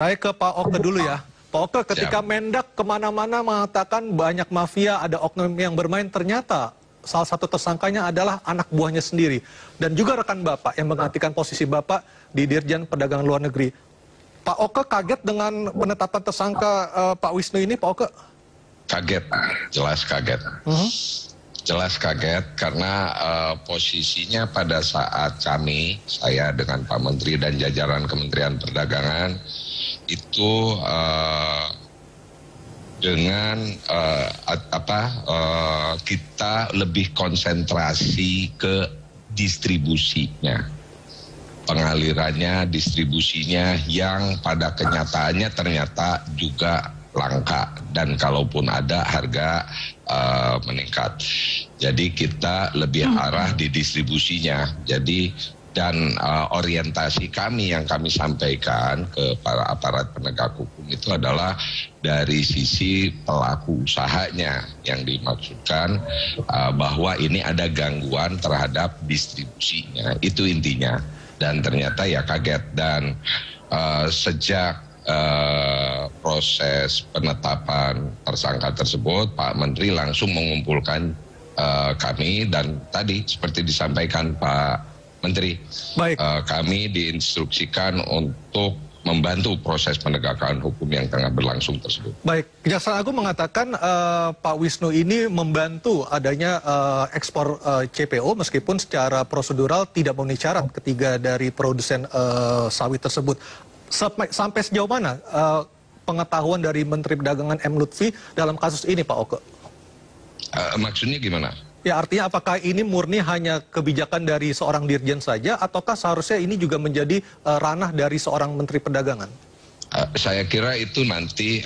Saya ke Pak Oke dulu ya. Pak Oke, ketika Mendak kemana-mana mengatakan banyak mafia, ada oknum yang bermain, ternyata salah satu tersangkanya adalah anak buahnya sendiri. Dan juga rekan Bapak yang menggantikan posisi Bapak di Dirjen Perdagangan Luar Negeri. Pak Oke kaget dengan penetapan tersangka Pak Wisnu ini, Pak Oke? Kaget, jelas kaget. Jelas kaget karena posisinya pada saat saya dengan Pak Menteri dan jajaran Kementerian Perdagangan itu dengan kita lebih konsentrasi ke distribusinya, pengalirannya, distribusinya yang pada kenyataannya ternyata juga langka, dan kalaupun ada harga meningkat. Jadi kita lebih arah di distribusinya. Jadi dan orientasi kami yang kami sampaikan ke para aparat penegak hukum itu adalah dari sisi pelaku usahanya, yang dimaksudkan bahwa ini ada gangguan terhadap distribusinya, itu intinya. Dan ternyata ya kaget, dan sejak proses penetapan tersangka tersebut, Pak Menteri langsung mengumpulkan kami, dan tadi seperti disampaikan Pak Menteri, kami diinstruksikan untuk membantu proses penegakan hukum yang tengah berlangsung tersebut. Baik, Kejaksaan Agung mengatakan Pak Wisnu ini membantu adanya ekspor CPO meskipun secara prosedural tidak memenuhi syarat ketiga dari produsen sawit tersebut. Sampai sejauh mana pengetahuan dari Menteri Perdagangan M. Lutfi dalam kasus ini, Pak Oke? Maksudnya gimana? Ya, artinya apakah ini murni hanya kebijakan dari seorang dirjen saja, ataukah seharusnya ini juga menjadi ranah dari seorang Menteri Perdagangan? Saya kira itu nanti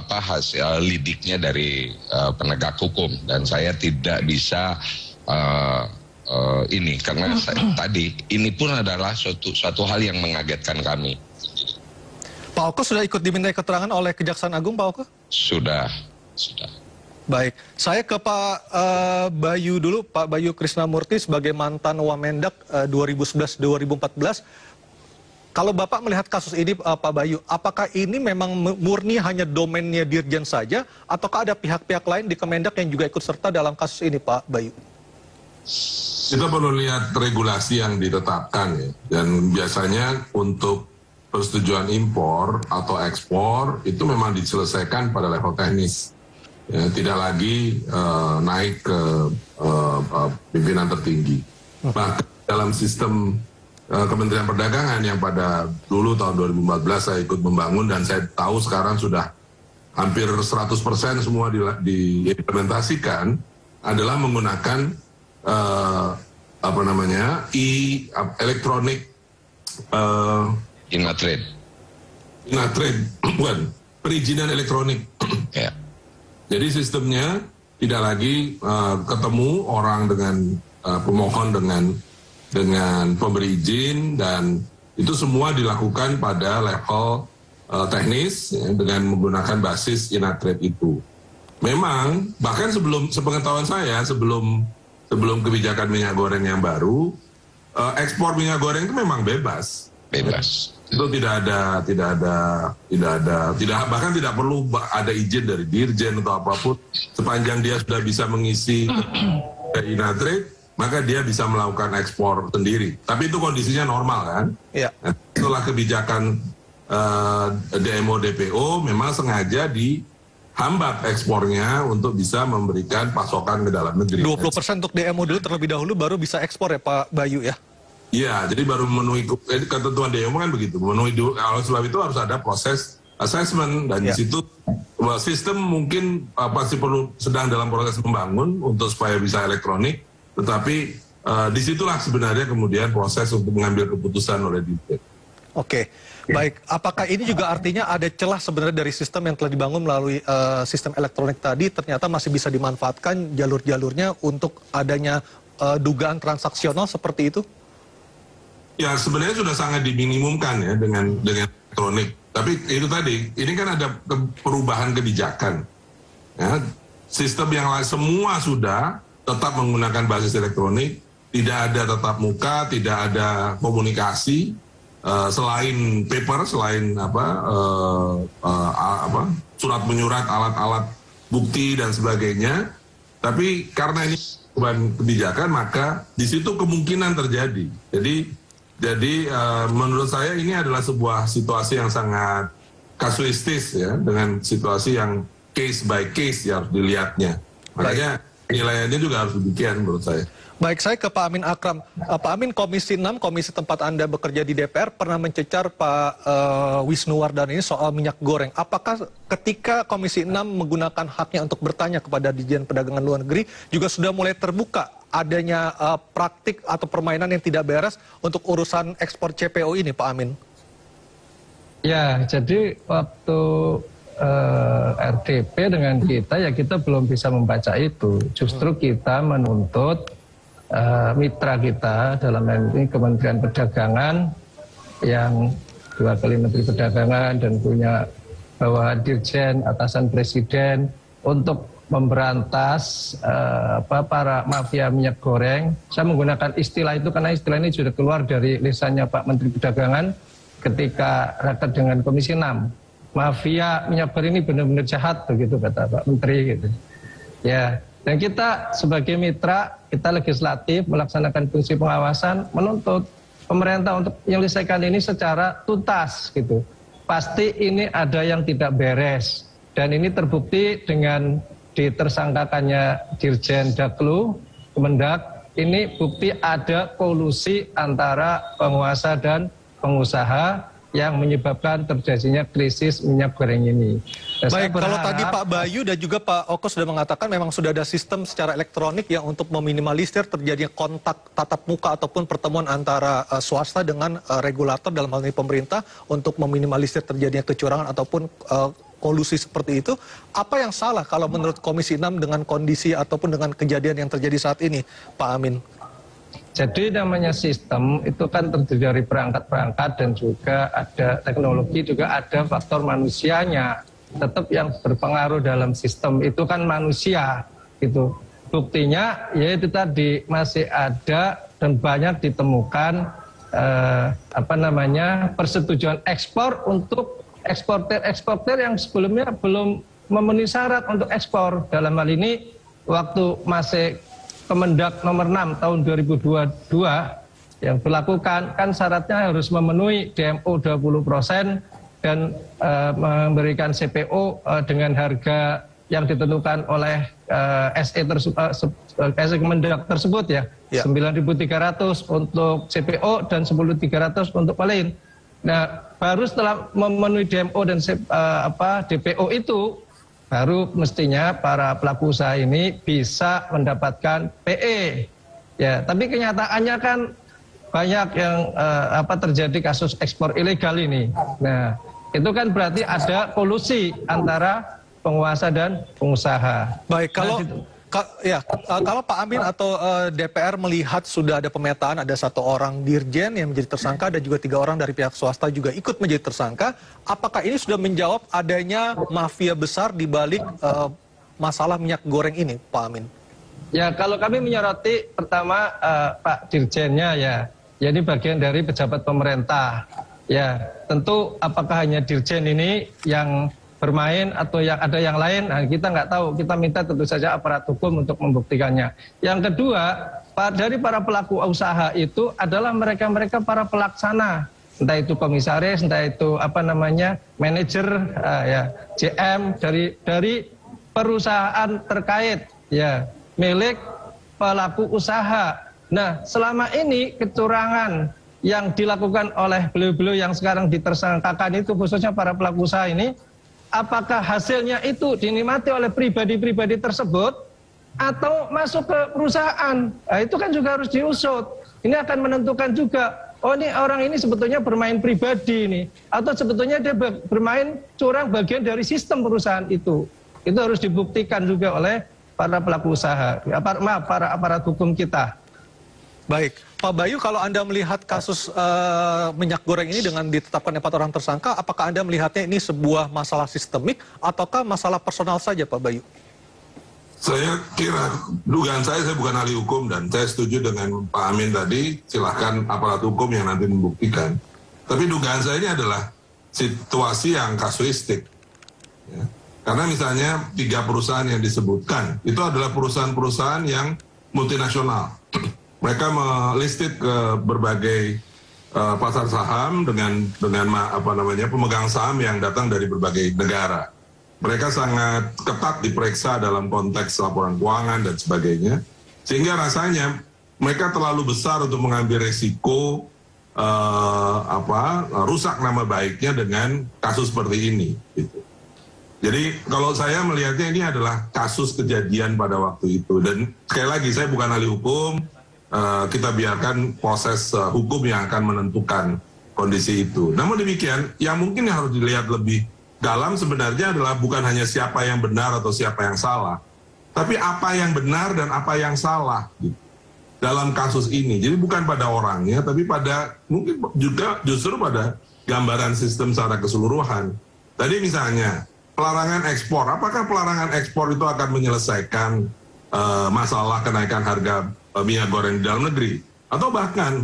hasil lidiknya dari penegak hukum, dan saya tidak bisa ini karena tadi ini pun adalah suatu hal yang mengagetkan kami. Pak Oke sudah ikut diminta keterangan oleh Kejaksaan Agung, Pak Oke? Sudah. Baik, saya ke Pak Bayu dulu, Pak Bayu Krisnamurti sebagai mantan Wamendak 2011-2014. Kalau Bapak melihat kasus ini, Pak Bayu, apakah ini memang murni hanya domainnya Dirjen saja, ataukah ada pihak-pihak lain di Kemendak yang juga ikut serta dalam kasus ini, Pak Bayu? Kita perlu lihat regulasi yang ditetapkan ya, dan biasanya untuk persetujuan impor atau ekspor itu memang diselesaikan pada level teknis. Ya, tidak lagi naik ke pimpinan tertinggi. Bahkan dalam sistem Kementerian Perdagangan yang pada dulu tahun 2014 saya ikut membangun, dan saya tahu sekarang sudah hampir 100% semua diimplementasikan, adalah menggunakan elektronik Inatrade, bukan, perizinan elektronik. Ya. Jadi sistemnya tidak lagi ketemu orang dengan pemohon dengan pemberi izin, dan itu semua dilakukan pada level teknis ya, dengan menggunakan basis Inatrade itu. Memang bahkan sepengetahuan saya sebelum kebijakan minyak goreng yang baru, ekspor minyak goreng itu memang bebas. Itu bahkan tidak perlu ada izin dari dirjen atau apapun, sepanjang dia sudah bisa mengisi Inatrade, maka dia bisa melakukan ekspor sendiri. Tapi itu kondisinya normal kan? Ya. Nah, setelah kebijakan DMO DPO memang sengaja dihambat ekspornya untuk bisa memberikan pasokan ke dalam negeri. 20% untuk DMO dulu terlebih dahulu, baru bisa ekspor ya Pak Bayu ya? Iya, jadi baru memenuhi ketentuan DMO kan begitu. Memenuhi kalau sebab itu harus ada proses assessment, dan di situ sistem mungkin pasti perlu sedang dalam proses membangun untuk supaya bisa elektronik. Tetapi disitulah sebenarnya kemudian proses untuk mengambil keputusan oleh Dirjen. Oke, baik. Apakah ini juga artinya ada celah sebenarnya dari sistem yang telah dibangun melalui sistem elektronik tadi, ternyata masih bisa dimanfaatkan jalur-jalurnya untuk adanya dugaan transaksional seperti itu? Ya, sebenarnya sudah sangat diminimumkan ya dengan elektronik. Tapi itu tadi, ini kan ada perubahan kebijakan. Ya, sistem yang lain semua sudah tetap menggunakan basis elektronik, tidak ada tatap muka, tidak ada komunikasi. selain paper, selain surat menyurat, alat-alat bukti dan sebagainya. Tapi karena ini perubahan kebijakan, maka di situ kemungkinan terjadi. Jadi menurut saya ini adalah sebuah situasi yang sangat kasuistis ya, dengan situasi yang case by case ya harus dilihatnya. Makanya penilaiannya juga harus demikian menurut saya. Baik, saya ke Pak Amin Akram. Pak Amin, Komisi 6, komisi tempat Anda bekerja di DPR, pernah mencecar Pak Wisnuwardana ini soal minyak goreng. Apakah ketika Komisi 6 menggunakan haknya untuk bertanya kepada Ditjen Perdagangan Luar Negeri, juga sudah mulai terbuka adanya praktik atau permainan yang tidak beres untuk urusan ekspor CPO ini, Pak Amin? Ya, jadi waktu RDP dengan kita, ya kita belum bisa membaca itu. Justru kita menuntut mitra kita, dalam hal ini Kementerian Perdagangan, yang 2 kali Menteri Perdagangan dan punya bawahan dirjen atasan presiden, untuk memberantas para mafia minyak goreng. Saya menggunakan istilah itu karena istilah ini sudah keluar dari lisannya Pak Menteri Perdagangan ketika rapat dengan Komisi 6. Mafia minyak goreng ini benar-benar jahat, begitu kata Pak Menteri gitu. Ya, dan kita sebagai mitra, kita legislatif melaksanakan fungsi pengawasan, menuntut pemerintah untuk menyelesaikan ini secara tuntas gitu. Pasti ini ada yang tidak beres, dan ini terbukti dengan ditersangkakannya Dirjen Daklu, Kemendak. Ini bukti ada kolusi antara penguasa dan pengusaha yang menyebabkan terjadinya krisis minyak goreng ini. Baik, kalau tadi Pak Bayu dan juga Pak Oko sudah mengatakan memang sudah ada sistem secara elektronik yang untuk meminimalisir terjadinya kontak tatap muka ataupun pertemuan antara swasta dengan regulator, dalam hal ini pemerintah, untuk meminimalisir terjadinya kecurangan ataupun kolusi seperti itu. Apa yang salah kalau menurut Komisi 6 dengan kondisi ataupun dengan kejadian yang terjadi saat ini, Pak Amin? Jadi namanya sistem itu kan terdiri dari perangkat-perangkat dan juga ada teknologi, juga ada faktor manusianya. Tetap yang berpengaruh dalam sistem itu kan manusia gitu. Buktinya yaitu tadi masih ada dan banyak ditemukan persetujuan ekspor untuk eksportir yang sebelumnya belum memenuhi syarat untuk ekspor. Dalam hal ini waktu masih Kemendak nomor 6 tahun 2022 yang berlakukan, kan syaratnya harus memenuhi DMO 20% dan memberikan CPO dengan harga yang ditentukan oleh SE Kemendak tersebut ya, 9.300 untuk CPO dan 10.300 untuk pelin. Nah, baru setelah memenuhi DMO dan DPO itu, baru mestinya para pelaku usaha ini bisa mendapatkan PE. Ya, tapi kenyataannya kan banyak yang terjadi kasus ekspor ilegal ini. Nah, itu kan berarti ada kolusi antara penguasa dan pengusaha. Baik, kalau kalau Pak Amin atau DPR melihat sudah ada pemetaan, ada 1 orang dirjen yang menjadi tersangka dan juga 3 orang dari pihak swasta juga ikut menjadi tersangka, apakah ini sudah menjawab adanya mafia besar di balik masalah minyak goreng ini, Pak Amin? Ya, kalau kami menyoroti pertama Pak Dirjennya ya, ini bagian dari pejabat pemerintah. Ya, tentu apakah hanya Dirjen ini yang bermain atau yang ada yang lain, nah, kita nggak tahu. Kita minta tentu saja aparat hukum untuk membuktikannya. Yang kedua, dari para pelaku usaha itu adalah mereka-mereka para pelaksana, entah itu komisaris, entah itu manajer, GM dari perusahaan terkait, ya, milik pelaku usaha. Nah, selama ini kecurangan yang dilakukan oleh beliau-beliau yang sekarang ditersangkakan itu, khususnya para pelaku usaha ini, apakah hasilnya itu dinikmati oleh pribadi-pribadi tersebut atau masuk ke perusahaan? Nah, itu kan juga harus diusut. Ini akan menentukan juga, oh ini orang ini sebetulnya bermain pribadi nih, atau sebetulnya dia bermain curang bagian dari sistem perusahaan itu. Itu harus dibuktikan juga oleh para pelaku usaha, para aparat hukum kita. Baik, Pak Bayu, kalau Anda melihat kasus minyak goreng ini dengan ditetapkan 4 orang tersangka, apakah Anda melihatnya ini sebuah masalah sistemik ataukah masalah personal saja, Pak Bayu? Saya kira, dugaan saya bukan ahli hukum dan saya setuju dengan Pak Amin tadi, silahkan aparat hukum yang nanti membuktikan. Tapi dugaan saya ini adalah situasi yang kasuistik. Ya. Karena misalnya 3 perusahaan yang disebutkan, itu adalah perusahaan-perusahaan yang multinasional. Mereka melisted ke berbagai pasar saham dengan pemegang saham yang datang dari berbagai negara. Mereka sangat ketat diperiksa dalam konteks laporan keuangan dan sebagainya, sehingga rasanya mereka terlalu besar untuk mengambil resiko rusak nama baiknya dengan kasus seperti ini. Gitu. Jadi kalau saya melihatnya ini adalah kasus kejadian pada waktu itu, dan sekali lagi saya bukan ahli hukum. Kita biarkan proses hukum yang akan menentukan kondisi itu. Namun demikian, yang mungkin harus dilihat lebih dalam sebenarnya adalah bukan hanya siapa yang benar atau siapa yang salah, tapi apa yang benar dan apa yang salah gitu, dalam kasus ini. Jadi bukan pada orangnya, tapi pada mungkin juga justru pada gambaran sistem secara keseluruhan. Tadi misalnya pelarangan ekspor, apakah pelarangan ekspor itu akan menyelesaikan masalah kenaikan harga minyak goreng di dalam negeri, atau bahkan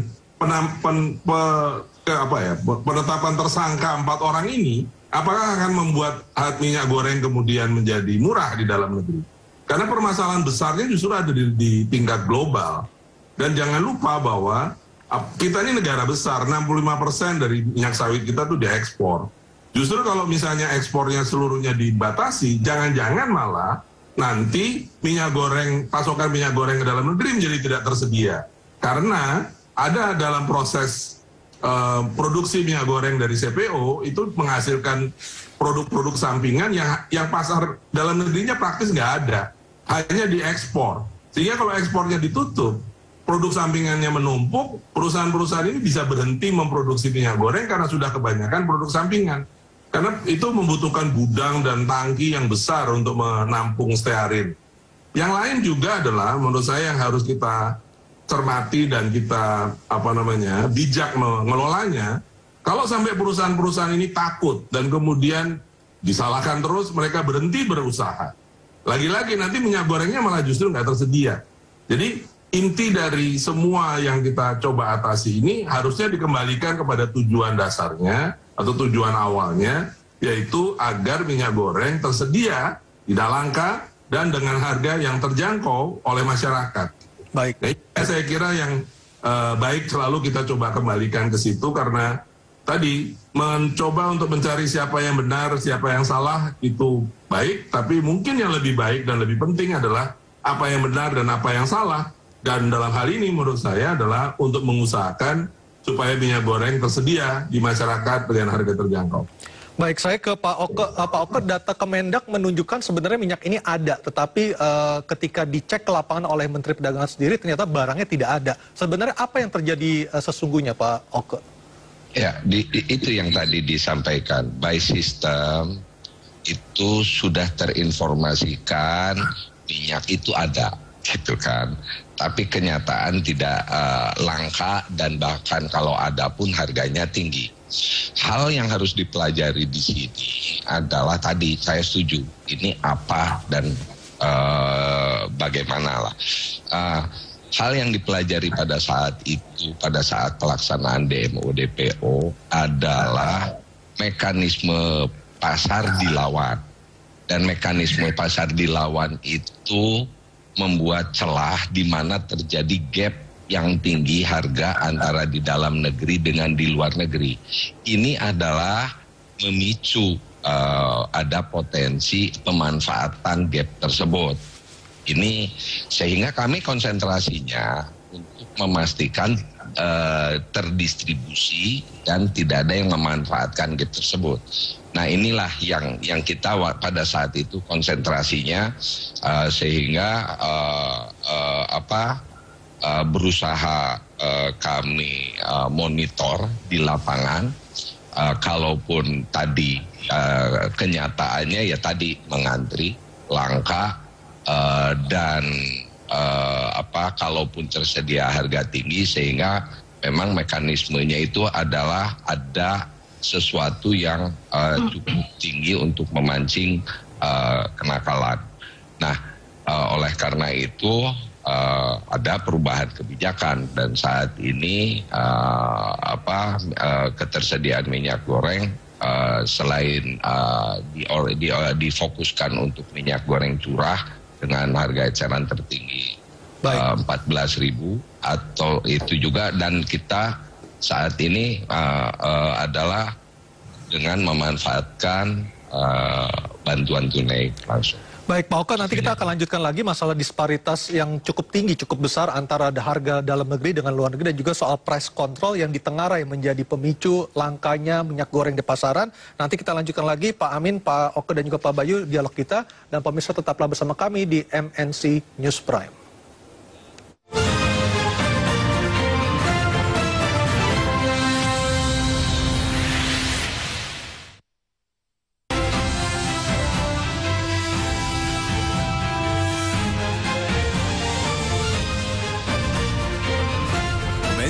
penetapan tersangka 4 orang ini apakah akan membuat minyak goreng kemudian menjadi murah di dalam negeri? Karena permasalahan besarnya justru ada di tingkat global. Dan jangan lupa bahwa kita ini negara besar, 65% dari minyak sawit kita tuh diekspor. Justru kalau misalnya ekspornya seluruhnya dibatasi, jangan-jangan malah nanti pasokan minyak goreng ke dalam negeri menjadi tidak tersedia. Karena ada dalam proses produksi minyak goreng dari CPO itu menghasilkan produk-produk sampingan yang pasar dalam negerinya praktis nggak ada, hanya diekspor. Sehingga kalau ekspornya ditutup, produk sampingannya menumpuk, perusahaan-perusahaan ini bisa berhenti memproduksi minyak goreng karena sudah kebanyakan produk sampingan. Karena itu membutuhkan gudang dan tangki yang besar untuk menampung stearin. Yang lain juga adalah menurut saya yang harus kita cermati dan kita bijak mengelolanya. Kalau sampai perusahaan-perusahaan ini takut dan kemudian disalahkan terus, mereka berhenti berusaha. Lagi-lagi nanti minyak gorengnya malah justru nggak tersedia. Jadi inti dari semua yang kita coba atasi ini harusnya dikembalikan kepada tujuan dasarnya atau tujuan awalnya, yaitu agar minyak goreng tersedia, tidak langka, dan dengan harga yang terjangkau oleh masyarakat. Baik. Nah, saya kira yang baik selalu kita coba kembalikan ke situ, karena tadi mencoba untuk mencari siapa yang benar, siapa yang salah itu baik, tapi mungkin yang lebih baik dan lebih penting adalah apa yang benar dan apa yang salah. Dan dalam hal ini menurut saya adalah untuk mengusahakan supaya minyak goreng tersedia di masyarakat dengan harga terjangkau. Baik, saya ke Pak Oke. Pak Oke, data Kemendak menunjukkan sebenarnya minyak ini ada, tetapi ketika dicek ke lapangan oleh Menteri Perdagangan sendiri, ternyata barangnya tidak ada. Sebenarnya apa yang terjadi sesungguhnya, Pak Oke? Ya, itu yang tadi disampaikan. By system itu sudah terinformasikan minyak itu ada, gitu kan. Tapi kenyataan tidak langka, dan bahkan kalau ada pun harganya tinggi. Hal yang harus dipelajari di sini adalah tadi saya setuju, ini apa dan bagaimana lah. Hal yang dipelajari pada saat itu, pada saat pelaksanaan DMO DPO adalah mekanisme pasar dilawan. Dan mekanisme pasar dilawan itu membuat celah di mana terjadi gap yang tinggi harga antara di dalam negeri dengan di luar negeri. Ini adalah memicu ada potensi pemanfaatan gap tersebut. Ini sehingga kami konsentrasinya untuk memastikan terdistribusi dan tidak ada yang memanfaatkan gap tersebut. Nah, inilah yang kita pada saat itu konsentrasinya, sehingga berusaha kami monitor di lapangan. Kalaupun tadi kenyataannya ya tadi mengantri, langka, dan kalaupun tersedia harga tinggi, sehingga memang mekanismenya itu adalah ada sesuatu yang cukup tinggi untuk memancing kenakalan. Nah, oleh karena itu ada perubahan kebijakan dan saat ini ketersediaan minyak goreng selain difokuskan untuk minyak goreng curah dengan harga eceran tertinggi 14.000 atau itu juga, dan kita saat ini adalah dengan memanfaatkan bantuan tunai langsung. Baik Pak Oka, nanti kita akan lanjutkan lagi masalah disparitas yang cukup tinggi, cukup besar antara harga dalam negeri dengan luar negeri, dan juga soal price control yang ditengarai menjadi pemicu langkanya minyak goreng di pasaran. Nanti kita lanjutkan lagi Pak Amin, Pak Oka, dan juga Pak Bayu dialog kita. Dan pemirsa tetaplah bersama kami di MNC News Prime.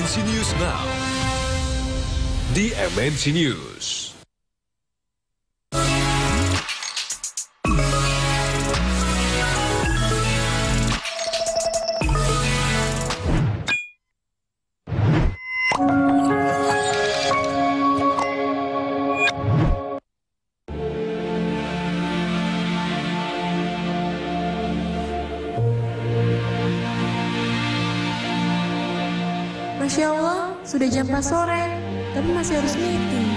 MNC News Now di MNC News. Masya Allah, sudah jam 4 sore, tapi masih harus meeting.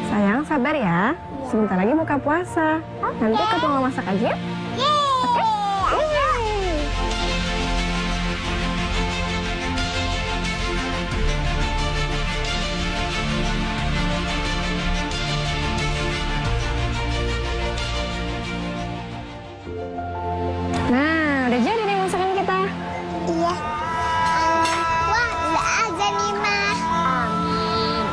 Sayang, sabar ya. Sebentar lagi buka puasa. Nanti ketemu masak aja ya? Oke? Nah, udah jadi nih masakan kita. Iya. Wah, udah aja nih, Ma. Amin.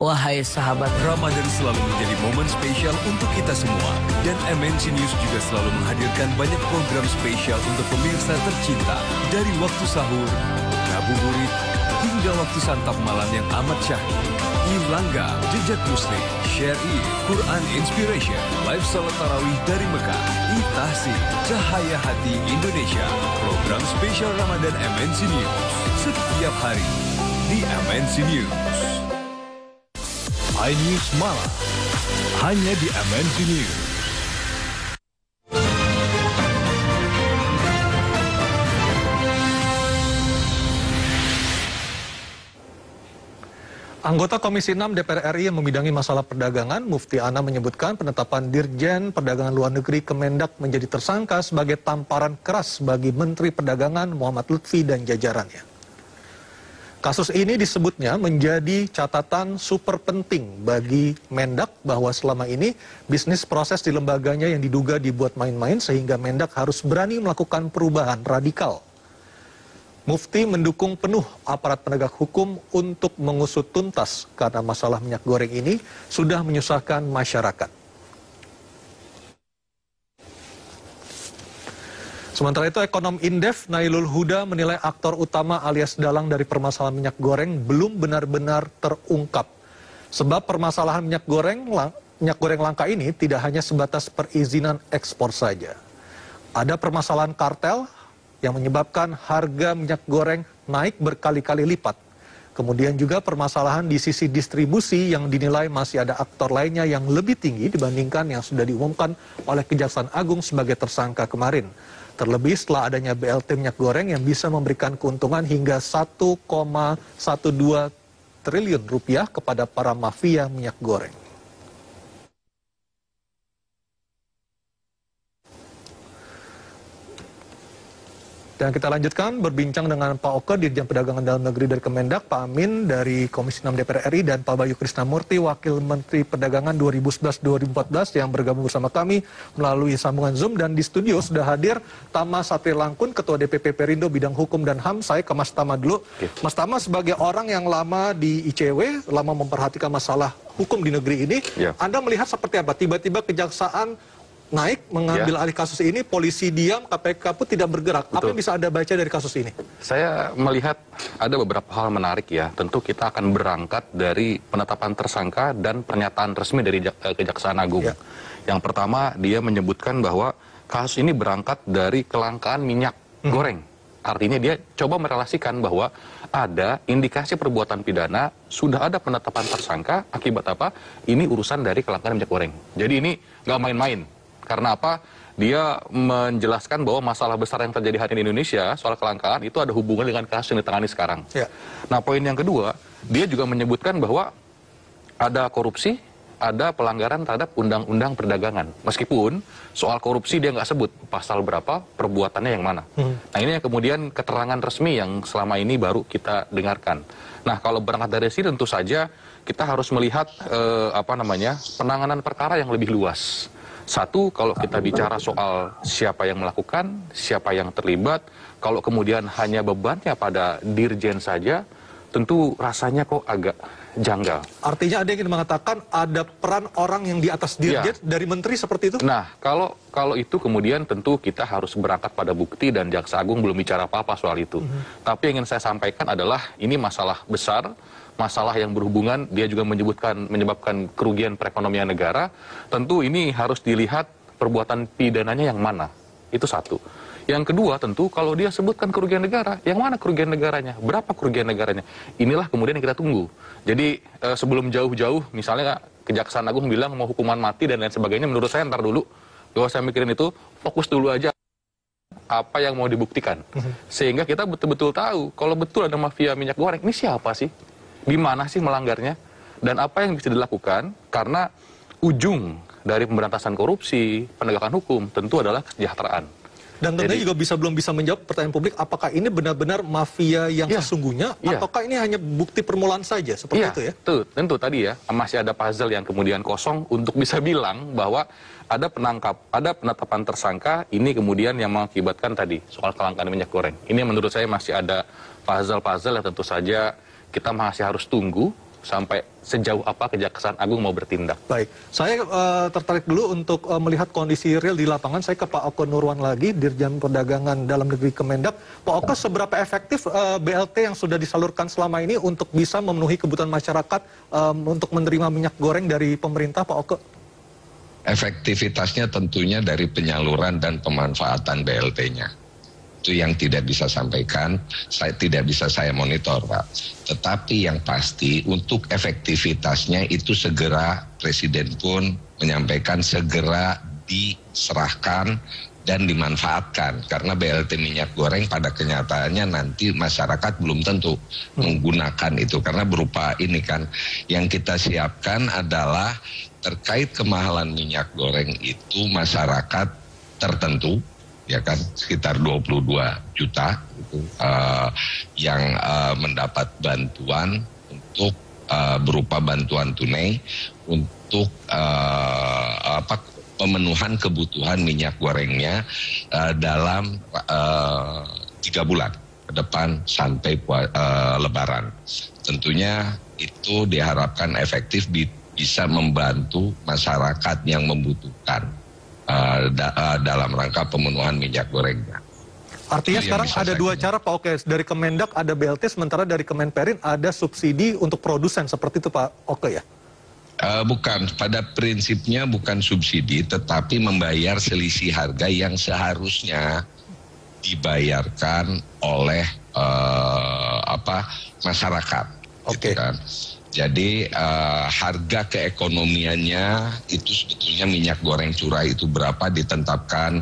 Wahai sahabat, Ramadan selalu menjadi momen spesial untuk kita semua. Dan MNC News juga selalu menghadirkan banyak program spesial untuk pemirsa tercinta. Dari waktu sahur, ngabuburit, hingga waktu santap malam yang amat syahdu. Ilangga, Jejak Muslim, Syari, Quran Inspiration, Live Salat Tarawih dari Mekah, Itahsi, Cahaya Hati Indonesia. Program spesial Ramadan MNC News. Setiap hari di MNC News. iNews Malam, hanya di MNC News. Anggota Komisi 6 DPR RI yang membidangi masalah perdagangan, Mufti Ana menyebutkan penetapan Dirjen Perdagangan Luar Negeri Kemendak menjadi tersangka sebagai tamparan keras bagi Menteri Perdagangan Muhammad Lutfi dan jajarannya. Kasus ini disebutnya menjadi catatan super penting bagi Mendak bahwa selama ini bisnis proses di lembaganya yang diduga dibuat main-main sehingga Mendak harus berani melakukan perubahan radikal. Mufti mendukung penuh aparat penegak hukum untuk mengusut tuntas karena masalah minyak goreng ini sudah menyusahkan masyarakat. Sementara itu, ekonom Indef Nailul Huda menilai aktor utama alias dalang dari permasalahan minyak goreng belum benar-benar terungkap. Sebab permasalahan minyak goreng langka ini tidak hanya sebatas perizinan ekspor saja. Ada permasalahan kartel yang menyebabkan harga minyak goreng naik berkali-kali lipat. Kemudian juga permasalahan di sisi distribusi yang dinilai masih ada aktor lainnya yang lebih tinggi dibandingkan yang sudah diumumkan oleh Kejaksaan Agung sebagai tersangka kemarin. Terlebih setelah adanya BLT minyak goreng yang bisa memberikan keuntungan hingga 1,12 triliun rupiah kepada para mafia minyak goreng. Dan kita lanjutkan berbincang dengan Pak Oke, Dirjen Perdagangan Dalam Negeri dari Kemendak, Pak Amin dari Komisi 6 DPR RI, dan Pak Bayu Krisnamurti, Wakil Menteri Perdagangan 2011-2014 yang bergabung bersama kami melalui sambungan Zoom. Dan di studio sudah hadir Tama Satria Langkun, Ketua DPP Perindo Bidang Hukum dan HAM. Saya ke Mas Tama dulu. Mas Tama, sebagai orang yang lama di ICW, lama memperhatikan masalah hukum di negeri ini, Anda melihat seperti apa? Tiba-tiba Kejaksaan naik mengambil alih kasus ini, polisi diam, KPK pun tidak bergerak. Apa yang bisa Anda baca dari kasus ini? Saya melihat ada beberapa hal menarik ya. Tentu kita akan berangkat dari penetapan tersangka dan pernyataan resmi dari Kejaksaan Agung. Yang pertama, dia menyebutkan bahwa kasus ini berangkat dari kelangkaan minyak goreng. Artinya dia coba merelasikan bahwa ada indikasi perbuatan pidana, sudah ada penetapan tersangka, akibat apa? Ini urusan dari kelangkaan minyak goreng. Jadi ini nggak main-main. Karena apa? Dia menjelaskan bahwa masalah besar yang terjadi hari ini di Indonesia, soal kelangkaan, itu ada hubungan dengan kasus yang ditangani sekarang. Nah, poin yang kedua, dia juga menyebutkan bahwa ada korupsi, ada pelanggaran terhadap undang-undang perdagangan. Meskipun soal korupsi dia nggak sebut pasal berapa, perbuatannya yang mana. Nah, ini yang kemudian keterangan resmi yang selama ini baru kita dengarkan. Nah, kalau berangkat dari sini tentu saja kita harus melihat penanganan perkara yang lebih luas. Satu, kalau kita bicara soal siapa yang melakukan, siapa yang terlibat, kalau kemudian hanya bebannya pada dirjen saja, tentu rasanya kok agak janggal. Artinya ada yang ingin mengatakan ada peran orang yang di atas dirjen dari menteri seperti itu? Nah, kalau itu kemudian tentu kita harus berangkat pada bukti dan Jaksa Agung belum bicara apa-apa soal itu. Tapi yang ingin saya sampaikan adalah ini masalah besar, masalah yang berhubungan, dia juga menyebabkan kerugian perekonomian negara. Tentu ini harus dilihat perbuatan pidananya yang mana. Itu satu. Yang kedua tentu kalau dia sebutkan kerugian negara, yang mana kerugian negaranya? Berapa kerugian negaranya? Inilah kemudian yang kita tunggu. Jadi sebelum jauh-jauh, misalnya Kejaksaan Agung bilang mau hukuman mati dan lain sebagainya, menurut saya ntar dulu. Kalau saya mikirin itu, fokus dulu aja apa yang mau dibuktikan. Sehingga kita betul-betul tahu, kalau betul ada mafia minyak goreng, ini siapa sih? Di mana sih melanggarnya? Dan apa yang bisa dilakukan? Karena ujung dari pemberantasan korupsi, penegakan hukum, tentu adalah kesejahteraan. Dan tentunya juga belum bisa menjawab pertanyaan publik, apakah ini benar-benar mafia yang sesungguhnya, ataukah ini hanya bukti permulaan saja, seperti itu ya? Tentu tadi ya, masih ada puzzle yang kemudian kosong untuk bisa bilang bahwa ada penetapan tersangka, ini kemudian yang mengakibatkan tadi, soal kelangkaan minyak goreng. Ini menurut saya masih ada puzzle-puzzle yang tentu saja kita masih harus tunggu sampai sejauh apa Kejaksaan Agung mau bertindak. Baik, saya tertarik dulu untuk melihat kondisi real di lapangan. Saya ke Pak Oke Nurwan lagi, Dirjen Perdagangan Dalam Negeri Kemendak. Pak Oke, seberapa efektif BLT yang sudah disalurkan selama ini untuk bisa memenuhi kebutuhan masyarakat untuk menerima minyak goreng dari pemerintah, Pak Oke? Efektivitasnya tentunya dari penyaluran dan pemanfaatan BLT-nya. Itu yang tidak bisa sampaikan, tidak bisa saya monitor, Pak. Tetapi yang pasti untuk efektivitasnya itu segera Presiden pun menyampaikan segera diserahkan dan dimanfaatkan. Karena BLT minyak goreng pada kenyataannya nanti masyarakat belum tentu menggunakan itu. Karena berupa ini kan, yang kita siapkan adalah terkait kemahalan minyak goreng itu masyarakat tertentu, ya kan, sekitar 22 juta itu, yang mendapat bantuan untuk berupa bantuan tunai untuk pemenuhan kebutuhan minyak gorengnya dalam 3 bulan ke depan sampai Lebaran. Tentunya itu diharapkan efektif bisa membantu masyarakat yang membutuhkan dalam rangka pemenuhan minyak gorengnya. Artinya sekarang ada dua cara, Pak Oke. Dari Kemendak ada BLT, sementara dari Kemenperin ada subsidi untuk produsen, seperti itu, Pak Oke ya? Bukan, pada prinsipnya bukan subsidi, tetapi membayar selisih harga yang seharusnya dibayarkan oleh masyarakat. Gitu kan. Jadi harga keekonomiannya itu sebetulnya minyak goreng curah itu berapa ditetapkan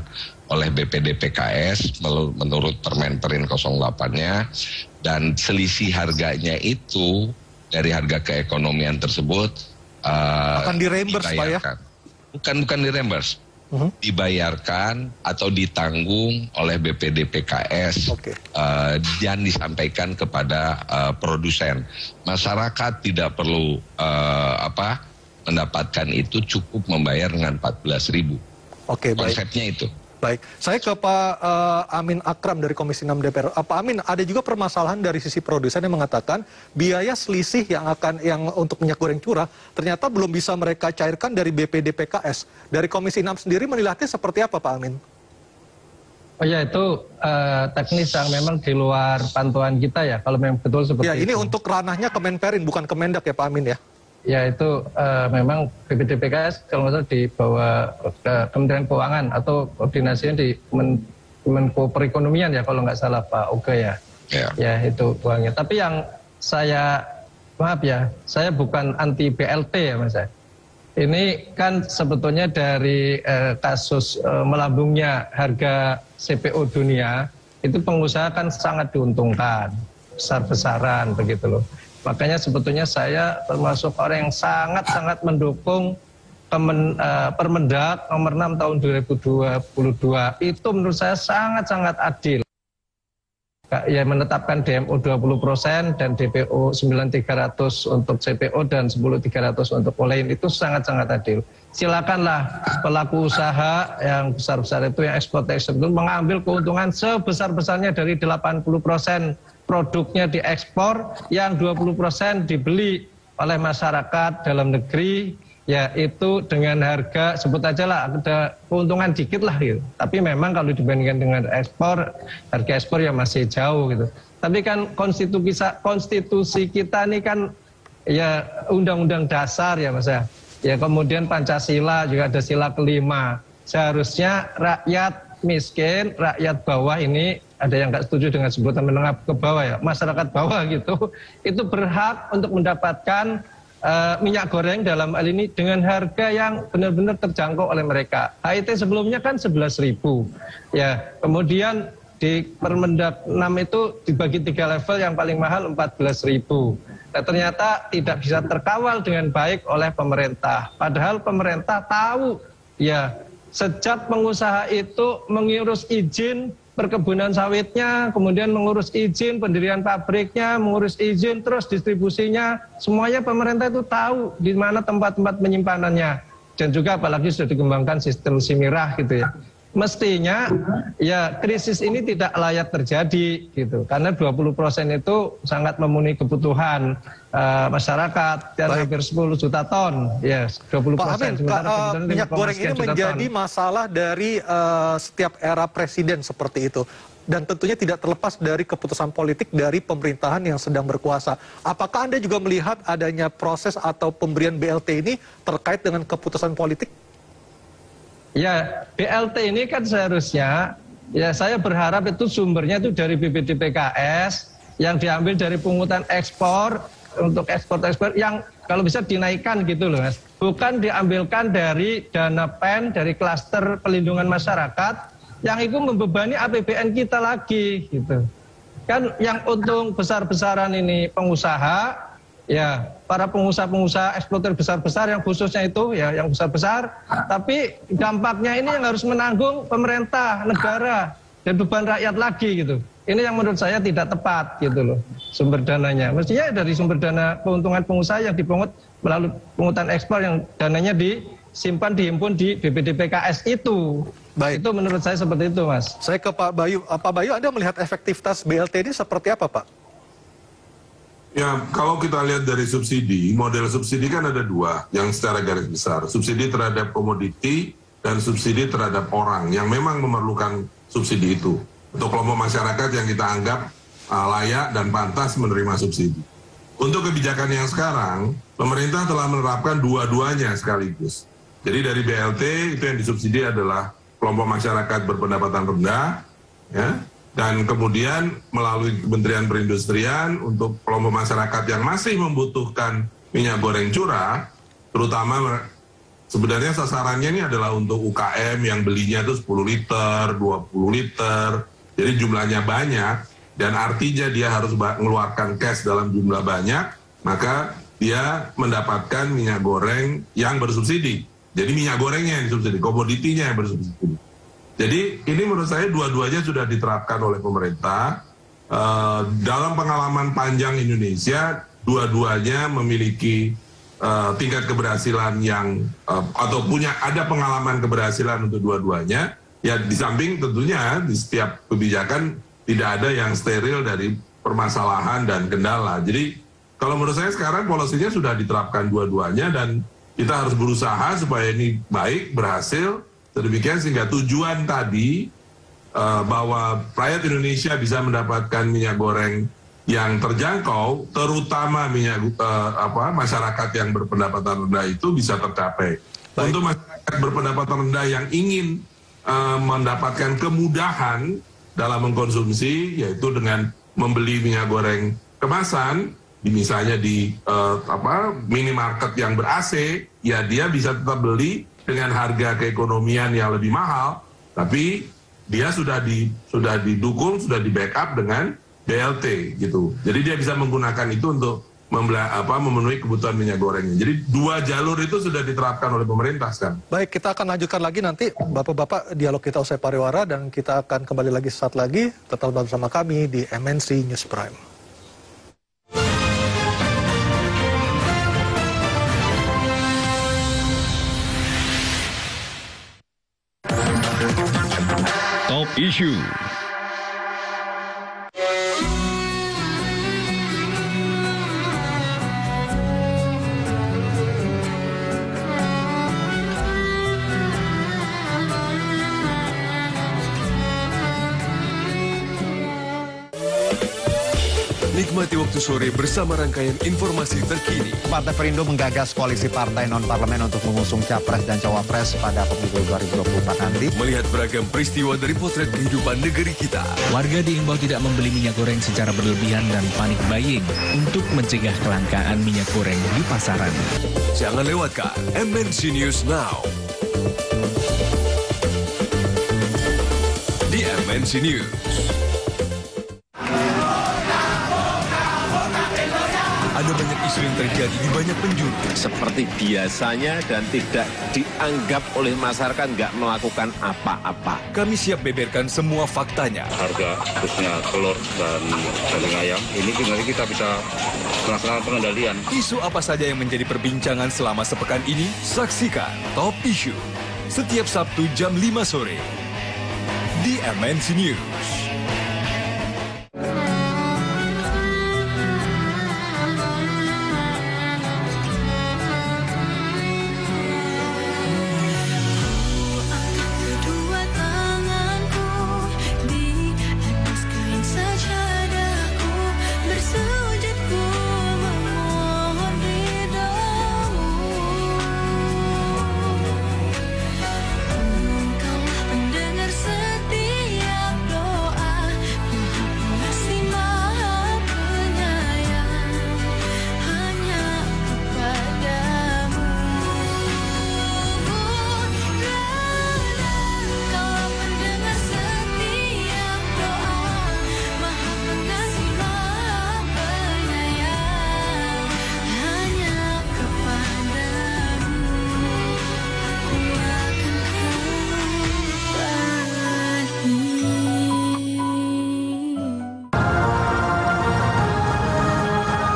oleh BPD PKS menurut Permen Perin 08-nya, dan selisih harganya itu dari harga keekonomian tersebut akan direimburse, Pak ya? Bukan direimburse. Dibayarkan atau ditanggung oleh BPD PKS dan disampaikan kepada produsen. Masyarakat tidak perlu mendapatkan itu, cukup membayar dengan 14.000. Konsepnya itu. Baik, saya ke Pak Amin Akram dari Komisi 6 DPR. Pak Amin, ada juga permasalahan dari sisi produsen yang mengatakan biaya selisih yang untuk minyak goreng curah ternyata belum bisa mereka cairkan dari BPD PKS. Dari Komisi 6 sendiri menilainya seperti apa, Pak Amin? Oh ya, itu teknis yang memang di luar pantauan kita ya, kalau memang betul seperti itu. Ini untuk ranahnya Kemenperin, bukan Kemendak ya Pak Amin ya? Ya, itu memang BPD PKS kalau nggak salah dibawa ke Kementerian Keuangan atau koordinasinya di Menko Perekonomian ya kalau nggak salah Pak Oga ya. Ya itu uangnya. Tapi yang saya, maaf ya, saya bukan anti BLT ya Mas. Ini kan sebetulnya dari kasus melambungnya harga CPO dunia, itu pengusaha kan sangat diuntungkan, besar-besaran begitu loh. Makanya sebetulnya saya termasuk orang yang sangat-sangat mendukung Permendak nomor 6 tahun 2022. Itu menurut saya sangat-sangat adil. Ya, menetapkan DMO 20% dan DPO 9.300 untuk CPO dan 10.300 untuk olain, itu sangat-sangat adil. Silakanlah pelaku usaha yang besar-besar itu, yang ekspor itu mengambil keuntungan sebesar-besarnya dari 80% produknya diekspor, yang 20% dibeli oleh masyarakat dalam negeri, yaitu dengan harga, sebut aja lah, ada keuntungan dikit lah gitu. Tapi memang kalau dibandingkan dengan ekspor, harga ekspor ya masih jauh gitu. Tapi kan konstitusi kita ini kan ya undang-undang dasar ya Mas ya. Ya kemudian Pancasila juga ada sila kelima. Seharusnya rakyat miskin, rakyat bawah ini, ada yang nggak setuju dengan sebutan menengah ke bawah ya, masyarakat bawah gitu, itu berhak untuk mendapatkan minyak goreng dalam hal ini dengan harga yang benar-benar terjangkau oleh mereka. HIT sebelumnya kan 11.000. Ya, kemudian di Permendak 6 itu dibagi 3 level, yang paling mahal 14.000. Nah, ternyata tidak bisa terkawal dengan baik oleh pemerintah. Padahal pemerintah tahu ya, sejak pengusaha itu mengurus izin perkebunan sawitnya, kemudian mengurus izin pendirian pabriknya, mengurus izin terus distribusinya, semuanya pemerintah itu tahu di mana tempat-tempat penyimpanannya. Dan juga apalagi sudah dikembangkan sistem simirah gitu ya. Mestinya ya krisis ini tidak layak terjadi gitu, karena 20% itu sangat memenuhi kebutuhan masyarakat dan hampir 10 juta ton ya, 20%. Pak Amin, minyak goreng ini menjadi masalah dari setiap era presiden seperti itu, dan tentunya tidak terlepas dari keputusan politik dari pemerintahan yang sedang berkuasa. Apakah Anda juga melihat adanya proses atau pemberian BLT ini terkait dengan keputusan politik? Ya, BLT ini kan seharusnya, ya saya berharap itu sumbernya itu dari BPD PKS, yang diambil dari pungutan ekspor, untuk ekspor-ekspor yang kalau bisa dinaikkan gitu loh Mas. Bukan diambilkan dari dana PEN, dari klaster pelindungan masyarakat, yang itu membebani APBN kita lagi gitu. Kan yang untung besar-besaran ini pengusaha, ya para pengusaha-pengusaha eksportir besar-besar yang khususnya itu ya yang besar-besar, tapi dampaknya ini yang harus menanggung pemerintah, negara, dan beban rakyat lagi gitu. Ini yang menurut saya tidak tepat gitu loh sumber dananya. Mestinya dari sumber dana keuntungan pengusaha yang dipungut melalui pungutan ekspor, yang dananya disimpan, dihimpun di BPD PKS itu. Baik. Itu menurut saya seperti itu Mas. Saya ke Pak Bayu. Pak Bayu, Anda melihat efektivitas BLT ini seperti apa Pak? Ya, kalau kita lihat dari subsidi, model subsidi kan ada dua yang secara garis besar. Subsidi terhadap komoditi dan subsidi terhadap orang yang memang memerlukan subsidi itu. Untuk kelompok masyarakat yang kita anggap layak dan pantas menerima subsidi. Untuk kebijakan yang sekarang, pemerintah telah menerapkan dua-duanya sekaligus. Jadi dari BLT itu yang disubsidi adalah kelompok masyarakat berpendapatan rendah, ya. Dan kemudian melalui Kementerian Perindustrian untuk kelompok masyarakat yang masih membutuhkan minyak goreng curah, terutama sebenarnya sasarannya ini adalah untuk UKM yang belinya itu 10 liter, 20 liter, jadi jumlahnya banyak, dan artinya dia harus mengeluarkan cash dalam jumlah banyak, maka dia mendapatkan minyak goreng yang bersubsidi. Jadi minyak gorengnya yang disubsidi, komoditinya yang bersubsidi. Jadi ini menurut saya dua-duanya sudah diterapkan oleh pemerintah. Dalam pengalaman panjang Indonesia, dua-duanya memiliki tingkat keberhasilan yang atau ada pengalaman keberhasilan untuk dua-duanya. Ya di samping tentunya di setiap kebijakan tidak ada yang steril dari permasalahan dan kendala. Jadi kalau menurut saya sekarang polisinya sudah diterapkan dua-duanya dan kita harus berusaha supaya ini baik, berhasil, sedemikian sehingga tujuan tadi bahwa rakyat Indonesia bisa mendapatkan minyak goreng yang terjangkau, terutama minyak masyarakat yang berpendapatan rendah itu bisa tercapai. Baik. Untuk masyarakat berpendapatan rendah yang ingin mendapatkan kemudahan dalam mengkonsumsi, yaitu dengan membeli minyak goreng kemasan, misalnya di minimarket yang ber-AC, ya dia bisa tetap beli dengan harga keekonomian yang lebih mahal, tapi dia sudah didukung, sudah di-backup dengan BLT gitu. Jadi dia bisa menggunakan itu untuk memenuhi kebutuhan minyak gorengnya. Jadi 2 jalur itu sudah diterapkan oleh pemerintah sekarang. Baik, kita akan lanjutkan lagi nanti Bapak-Bapak dialog kita usai pariwara dan kita akan kembali lagi sesaat lagi. Tetap bersama kami di MNC News Prime. Top Issue. Nikmati waktu sore bersama rangkaian informasi terkini. Partai Perindo menggagas koalisi partai non-parlemen untuk mengusung capres dan cawapres pada pemilu 2024 nanti. Melihat beragam peristiwa dari potret kehidupan negeri kita. Warga diimbau tidak membeli minyak goreng secara berlebihan dan panik buying untuk mencegah kelangkaan minyak goreng di pasaran. Jangan lewatkan MNC News Now. Di MNC News. Ada banyak isu yang terjadi di banyak penjuru. Seperti biasanya dan tidak dianggap oleh masyarakat nggak melakukan apa-apa. Kami siap beberkan semua faktanya. Harga khususnya telur dan daging ayam, ini sebenarnya kita bisa melaksanakan pengendalian. Isu apa saja yang menjadi perbincangan selama sepekan ini? Saksikan Top Issue setiap Sabtu jam 5 sore di MNC News.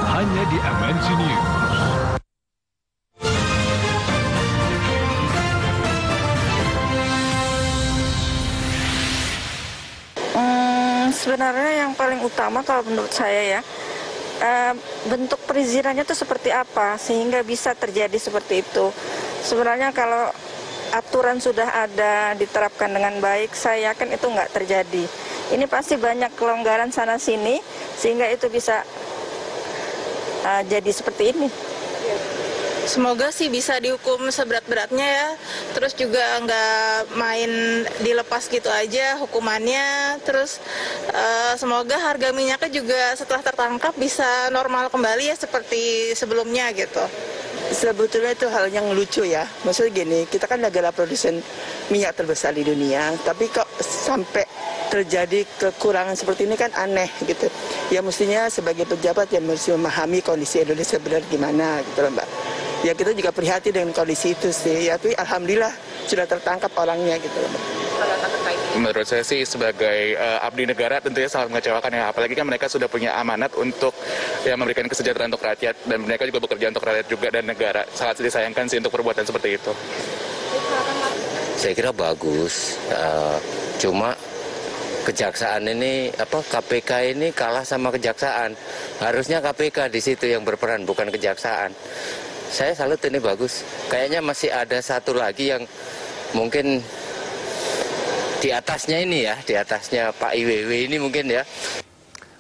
Hanya di MNC News. Sebenarnya yang paling utama kalau menurut saya ya, bentuk perizinannya itu seperti apa sehingga bisa terjadi seperti itu. Sebenarnya kalau aturan sudah ada, diterapkan dengan baik, saya yakin itu nggak terjadi. Ini pasti banyak kelonggaran sana-sini sehingga itu bisa jadi seperti ini. Semoga sih bisa dihukum seberat-beratnya ya, terus juga nggak main dilepas gitu aja hukumannya, terus semoga harga minyaknya juga setelah tertangkap bisa normal kembali ya seperti sebelumnya gitu. Sebetulnya itu hal yang lucu ya, maksudnya gini, kita kan negara produsen minyak terbesar di dunia, tapi kok sampai terjadi kekurangan seperti ini kan aneh gitu. Ya mestinya sebagai pejabat yang mesti memahami kondisi Indonesia benar gimana gitu loh Mbak. Ya kita juga prihatin dengan kondisi itu sih, ya tapi alhamdulillah sudah tertangkap orangnya gitu loh Mbak. Menurut saya sih sebagai abdi negara tentunya sangat mengecewakan ya, apalagi kan mereka sudah punya amanat untuk ya memberikan kesejahteraan untuk rakyat dan mereka juga bekerja untuk rakyat juga dan negara. Sangat disayangkan sih untuk perbuatan seperti itu. Saya kira bagus. Cuma kejaksaan ini KPK ini kalah sama kejaksaan. Harusnya KPK di situ yang berperan, bukan kejaksaan. Saya salut, ini bagus. Kayaknya masih ada satu lagi yang mungkin di atasnya ini ya, di atasnya Pak IWW ini mungkin ya.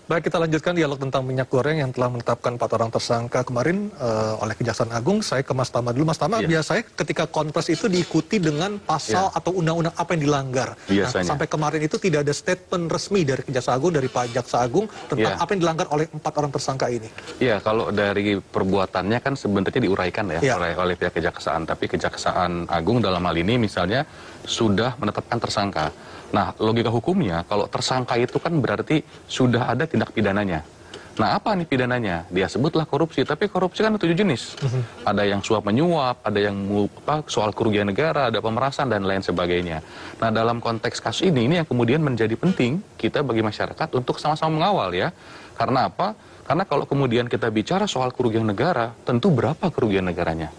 Baik, kita lanjutkan dialog tentang minyak goreng yang telah menetapkan 4 orang tersangka kemarin oleh Kejaksaan Agung. Saya ke Mas Tama dulu. Mas Tama, biasanya ketika konfres itu diikuti dengan pasal atau undang-undang apa yang dilanggar. Nah, sampai kemarin itu tidak ada statement resmi dari Kejaksaan Agung, dari Pak Jaksa Agung tentang apa yang dilanggar oleh 4 orang tersangka ini. Iya, kalau dari perbuatannya kan sebenarnya diuraikan ya oleh pihak Kejaksaan. Tapi Kejaksaan Agung dalam hal ini misalnya sudah menetapkan tersangka. Nah, logika hukumnya, kalau tersangka itu kan berarti sudah ada tindak pidananya. Nah, apa nih pidananya? Dia sebutlah korupsi, tapi korupsi kan 7 jenis. Ada yang suap menyuap, ada yang soal kerugian negara, ada pemerasan, dan lain sebagainya. Nah, dalam konteks kasus ini yang kemudian menjadi penting kita bagi masyarakat untuk sama-sama mengawal ya. Karena apa? Karena kalau kemudian kita bicara soal kerugian negara, tentu berapa kerugian negaranya?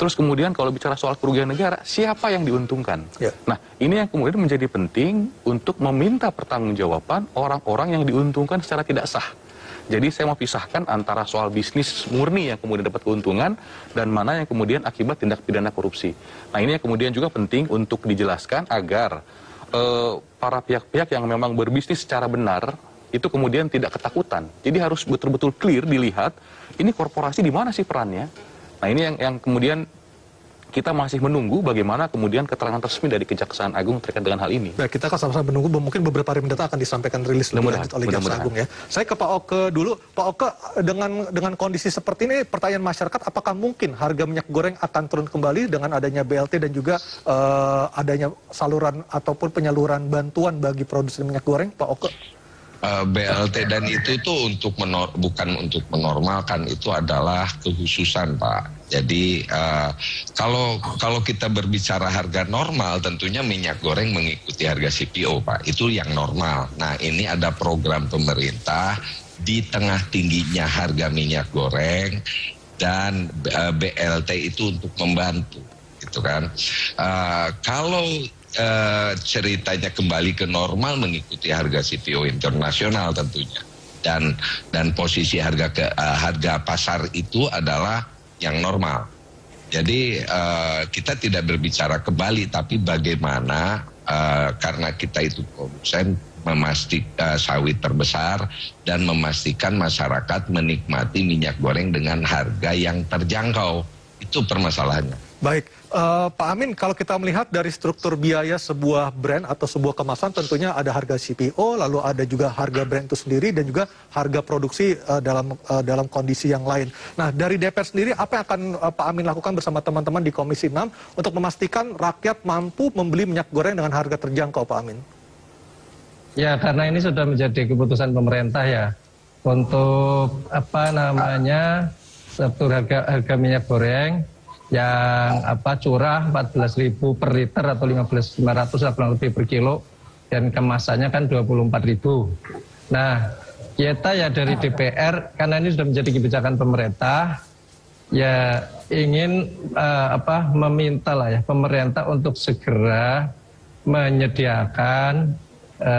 Terus kemudian kalau bicara soal kerugian negara, siapa yang diuntungkan? Nah, ini yang kemudian menjadi penting untuk meminta pertanggungjawaban orang-orang yang diuntungkan secara tidak sah. Jadi saya mau pisahkan antara soal bisnis murni yang kemudian dapat keuntungan dan mana yang kemudian akibat tindak pidana korupsi. Nah, ini yang kemudian juga penting untuk dijelaskan agar para pihak-pihak yang memang berbisnis secara benar itu kemudian tidak ketakutan. Jadi harus betul-betul clear dilihat ini korporasi di mana sih perannya. Nah, ini yang kemudian kita masih menunggu bagaimana kemudian keterangan resmi dari Kejaksaan Agung terkait dengan hal ini. Baik, kita akan sama-sama menunggu, mungkin beberapa hari mendatang akan disampaikan rilis lebih lanjut oleh Jaksa Agung ya. Saya ke Pak Oke dulu. Pak Oke, dengan kondisi seperti ini, pertanyaan masyarakat, apakah mungkin harga minyak goreng akan turun kembali dengan adanya BLT dan juga adanya saluran ataupun penyaluran bantuan bagi produsen minyak goreng, Pak Oke? BLT dan itu tuh bukan untuk menormalkan, itu adalah kekhususan, Pak. Jadi kalau kita berbicara harga normal, tentunya minyak goreng mengikuti harga CPO, Pak. Itu yang normal. Nah, ini ada program pemerintah di tengah tingginya harga minyak goreng dan BLT itu untuk membantu, gitu kan. Kalau ceritanya kembali ke normal mengikuti harga CPO internasional tentunya, dan posisi harga pasar itu adalah yang normal. Jadi kita tidak berbicara kembali, tapi bagaimana karena kita itu produsen memastikan sawit terbesar dan memastikan masyarakat menikmati minyak goreng dengan harga yang terjangkau. Itu permasalahannya. Baik, Pak Amin, kalau kita melihat dari struktur biaya sebuah brand atau sebuah kemasan, tentunya ada harga CPO, lalu ada juga harga brand itu sendiri, dan juga harga produksi dalam kondisi yang lain. Nah, dari DPR sendiri, apa yang akan Pak Amin lakukan bersama teman-teman di Komisi 6 untuk memastikan rakyat mampu membeli minyak goreng dengan harga terjangkau, Pak Amin? Ya, karena ini sudah menjadi keputusan pemerintah ya, untuk struktur harga minyak goreng yang curah 14.000 per liter atau 15.500 kurang lebih per kilo, dan kemasannya kan 24.000. Nah, kita ya dari DPR, karena ini sudah menjadi kebijakan pemerintah, ya ingin meminta lah ya pemerintah untuk segera menyediakan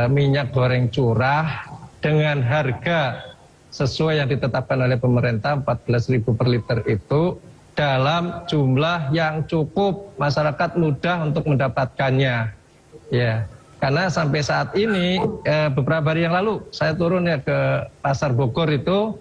minyak goreng curah dengan harga sesuai yang ditetapkan oleh pemerintah 14.000 per liter itu dalam jumlah yang cukup, masyarakat mudah untuk mendapatkannya. Ya, karena sampai saat ini beberapa hari yang lalu saya turun ya ke Pasar Bogor itu,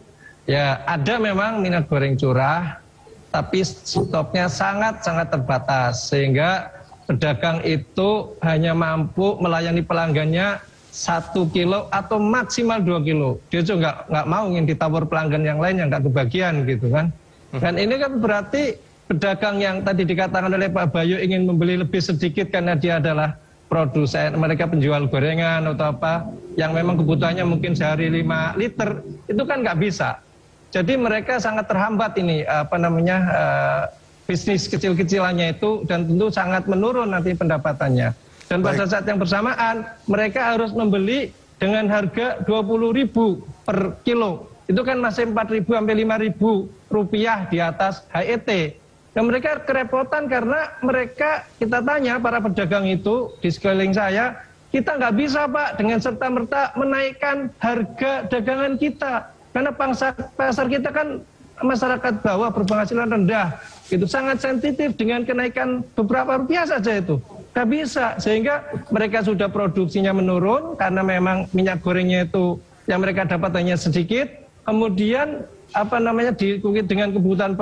ya ada memang minyak goreng curah, tapi stoknya sangat-sangat terbatas, sehingga pedagang itu hanya mampu melayani pelanggannya 1 kilo atau maksimal 2 kilo. Dia juga nggak mau ingin ditawar pelanggan yang lain yang nggak kebagian gitu kan. Dan ini kan berarti pedagang yang tadi dikatakan oleh Pak Bayu ingin membeli lebih sedikit karena dia adalah produsen, mereka penjual gorengan atau apa, yang memang kebutuhannya mungkin sehari 5 liter, itu kan nggak bisa. Jadi mereka sangat terhambat ini, bisnis kecil-kecilannya itu, dan tentu sangat menurun nanti pendapatannya. Dan pada saat yang bersamaan, mereka harus membeli dengan harga 20.000 per kilo. Itu kan masih 4.000 sampai 5.000 rupiah di atas HET. Dan mereka kerepotan karena mereka, kita tanya para pedagang itu di sekeliling saya, kita nggak bisa Pak dengan serta-merta menaikkan harga dagangan kita. Karena pasar kita kan masyarakat bawah berpenghasilan rendah. Itu sangat sensitif dengan kenaikan beberapa rupiah saja itu. Nggak bisa, sehingga mereka sudah produksinya menurun karena memang minyak gorengnya itu yang mereka dapat hanya sedikit. Kemudian diikuti dengan kebutuhan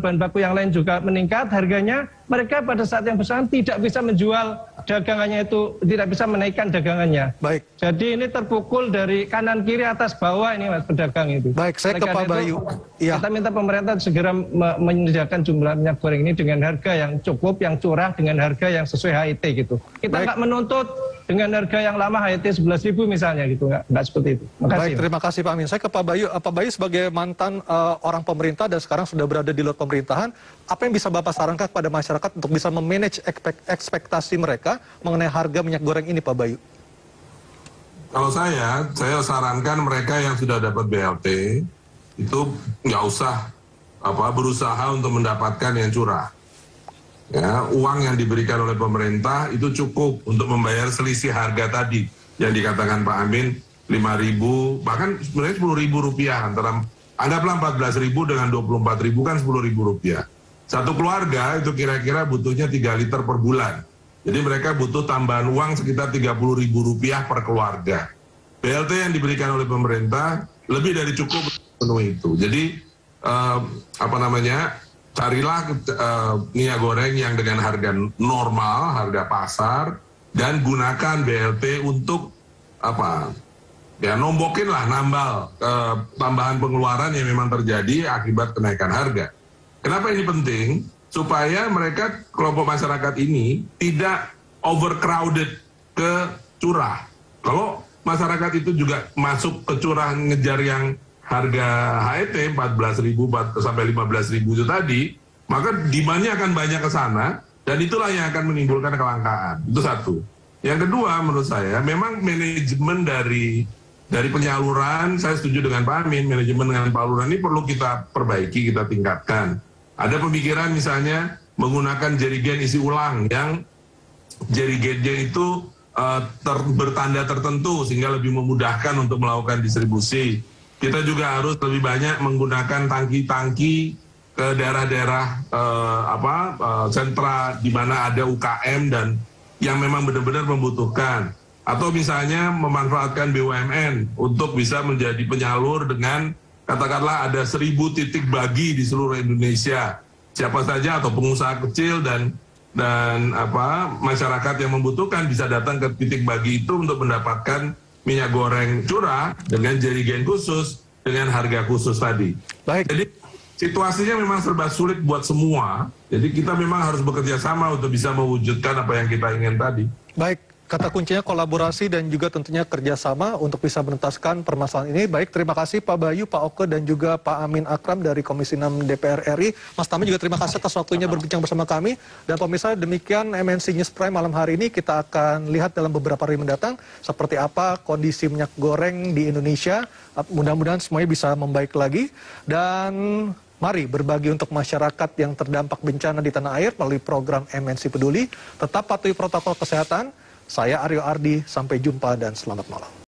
bahan baku yang lain juga meningkat harganya, mereka pada saat yang bersamaan tidak bisa menjual dagangannya itu, tidak bisa menaikkan dagangannya. Baik. Jadi ini terpukul dari kanan kiri atas bawah ini Mas pedagang itu. Baik, saya ke Pak Bayu. Kita minta pemerintah segera menyediakan jumlah minyak goreng ini dengan harga yang cukup, yang curah, dengan harga yang sesuai HIT gitu. Kita nggak menuntut dengan harga yang lama HIT 11.000 misalnya gitu, nggak seperti itu. Baik, terima kasih Pak Amin. Saya ke Pak Bayu. Pak Bayu sebagai mantan orang pemerintah dan sekarang sudah berada di luar pemerintahan, apa yang bisa Bapak sarankan kepada masyarakat untuk bisa memanage ekspektasi mereka mengenai harga minyak goreng ini, Pak Bayu? Kalau saya sarankan mereka yang sudah dapat BLT itu nggak usah berusaha untuk mendapatkan yang curah. Ya, uang yang diberikan oleh pemerintah itu cukup untuk membayar selisih harga tadi yang dikatakan Pak Amin 5.000, bahkan sebenarnya 10.000 rupiah antara, anggaplah 14.000 dengan 24.000 kan 10.000 rupiah. Satu keluarga itu kira-kira butuhnya 3 liter per bulan. Jadi mereka butuh tambahan uang sekitar 30.000 rupiah per keluarga. BLT yang diberikan oleh pemerintah lebih dari cukup untuk itu. Jadi carilah minyak goreng yang dengan harga normal, harga pasar, dan gunakan BLT untuk nombokin lah, nambal tambahan pengeluaran yang memang terjadi akibat kenaikan harga. Kenapa ini penting? Supaya mereka, kelompok masyarakat ini tidak overcrowded ke curah. Kalau masyarakat itu juga masuk ke curah ngejar yang harga HET 14.000 sampai 15.000 itu tadi, maka demand-nya akan banyak ke sana, dan itulah yang akan menimbulkan kelangkaan. Itu satu. Yang kedua, menurut saya, memang manajemen dari penyaluran, saya setuju dengan Pak Amin, manajemen dengan penyaluran ini perlu kita perbaiki, kita tingkatkan. Ada pemikiran misalnya menggunakan jerigen isi ulang, yang jerigennya itu bertanda tertentu, sehingga lebih memudahkan untuk melakukan distribusi. Kita juga harus lebih banyak menggunakan tangki-tangki ke daerah-daerah sentra di mana ada UKM dan yang memang benar-benar membutuhkan. Atau misalnya memanfaatkan BUMN untuk bisa menjadi penyalur dengan katakanlah ada 1.000 titik bagi di seluruh Indonesia. Siapa saja atau pengusaha kecil dan masyarakat yang membutuhkan bisa datang ke titik bagi itu untuk mendapatkan minyak goreng curah dengan jerigen khusus, dengan harga khusus tadi. Baik. Jadi situasinya memang serba sulit buat semua, jadi kita memang harus bekerja sama untuk bisa mewujudkan apa yang kita ingin tadi. Baik, kata kuncinya kolaborasi dan juga tentunya kerjasama untuk bisa menuntaskan permasalahan ini. Baik, terima kasih Pak Bayu, Pak Oke, dan juga Pak Amin Akram dari Komisi 6 DPR RI. Mas Tami juga terima kasih atas waktunya berbincang bersama kami. Dan pemirsa, demikian MNC News Prime malam hari ini. Kita akan lihat dalam beberapa hari mendatang seperti apa kondisi minyak goreng di Indonesia. Mudah-mudahan semuanya bisa membaik lagi. Dan mari berbagi untuk masyarakat yang terdampak bencana di tanah air melalui program MNC Peduli. Tetap patuhi protokol kesehatan. Saya Aryo Ardi, sampai jumpa dan selamat malam.